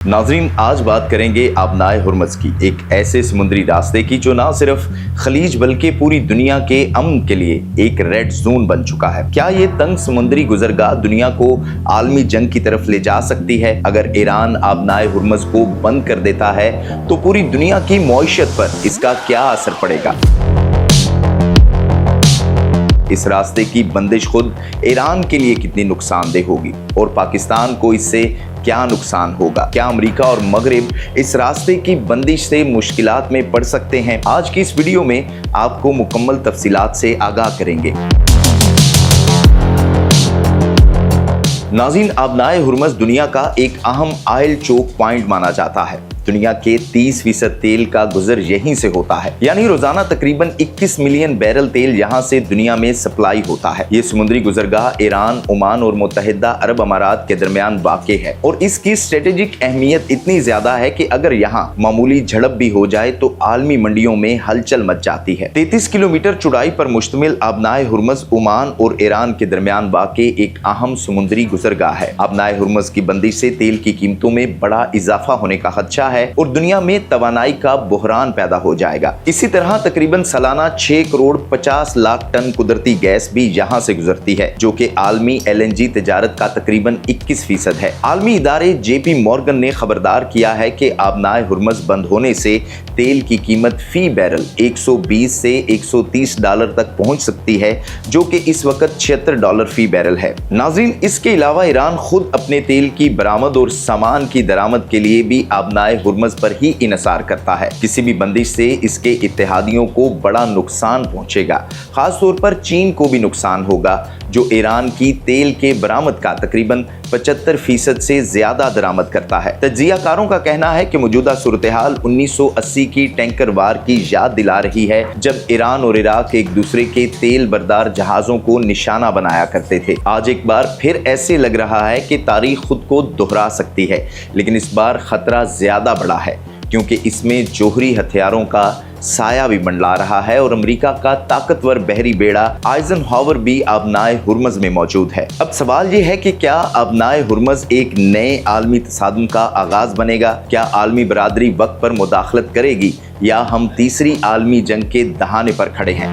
नाजरीन, आज बात करेंगे आबनाए हुर्मुज़ की, एक ऐसे समुद्री रास्ते की जो ना सिर्फ खलीज बल्कि पूरी दुनिया के अमन के लिए एक रेड जोन बन चुका है। क्या ये तंग समुद्री गुजरगाह दुनिया को आलमी जंग की तरफ ले जा सकती है? अगर ईरान आबनाए हुर्मुज़ को बंद कर देता है तो पूरी दुनिया की मईशत पर इसका क्या असर पड़ेगा? इस रास्ते की बंदिश खुद ईरान के लिए कितनी नुकसानदेह होगी और पाकिस्तान को इससे क्या नुकसान होगा? क्या अमेरिका और मगरिब इस रास्ते की बंदिश से मुश्किलात में पड़ सकते हैं? आज की इस वीडियो में आपको मुकम्मल तफसीलात से आगाह करेंगे। नाज़रीन, आबनाए हुर्मुज़ दुनिया का एक अहम ऑयल चोक पॉइंट माना जाता है। दुनिया के 30% तेल का गुजर यहीं से होता है, यानी रोजाना तकरीबन 21 मिलियन बैरल तेल यहां से दुनिया में सप्लाई होता है। ये समुद्री गुजरगाह ईरान, ओमान और मुत्तहिदा अरब अमारात के दरमियान वाक़ है और इसकी स्ट्रेटेजिक अहमियत इतनी ज्यादा है कि अगर यहाँ मामूली झड़प भी हो जाए तो आलमी मंडियों में हलचल मच जाती है। 33 किलोमीटर चौड़ाई पर मुश्तमिल आबनाए हुर्मुज़ ओमान और ईरान के दरमियान वाक़ एक अहम समुद्री गुजरगाह है। आबनाए हुर्मुज़ की बंदिश से तेल की कीमतों में बड़ा इजाफा होने का खदशा है और दुनिया में तवानाई का बुहरान पैदा हो जाएगा। इसी तरह तकरीबन सालाना 6 करोड़ 50 लाख टन कुदरती गैस भी यहाँ से गुजरती है, जो कि आलमी LNG तजारत का तकरीबन 21% है। आलमी इदारे JP मॉर्गन ने खबरदार किया है कि आबनाए हुर्मुज़ बंद होने से तेल की कीमत फी बैरल 120 से 130 डॉलर तक पहुंच सकती है, जो कि इस वक्त $76 फी बैरल है। नाज़रीन, इसके अलावा ईरान खुद अपने तेल की बरामद और सामान की दरामद के लिए भी आबनाए हुर्मुज़ पर ही इन्हिसार करता है। किसी भी बंदिश से इसके इत्तेहादियों को बड़ा नुकसान पहुंचेगा। खास तौर पर चीन को भी नुकसान होगा, जो ईरान की तेल के बरामद का तकरीबन 75% से ज्यादा दरामद करता है। तज्जियाकारों का कहना है कि मौजूदा सूरत हाल 1980 की टैंकर वार की याद दिला रही है, जब ईरान और इराक एक दूसरे के तेल बरदार जहाजों को निशाना बनाया करते थे। आज एक बार फिर ऐसे लग रहा है कि तारीख खुद को दोहरा सकती है, लेकिन इस बार खतरा ज्यादा बड़ा है क्योंकि इसमें जोहरी हथियारों का साया भी मंडला रहा है और अमेरिका का ताकतवर बहरी बेड़ा आइजनहावर भी आबनाए हुर्मुज़ में मौजूद है। अब सवाल ये है कि क्या आबनाए हुर्मुज़ एक नए आलमी तसादुम का आगाज बनेगा? क्या आलमी बरादरी वक्त पर मुदाखलत करेगी या हम तीसरी आलमी जंग के दहाने पर खड़े हैं?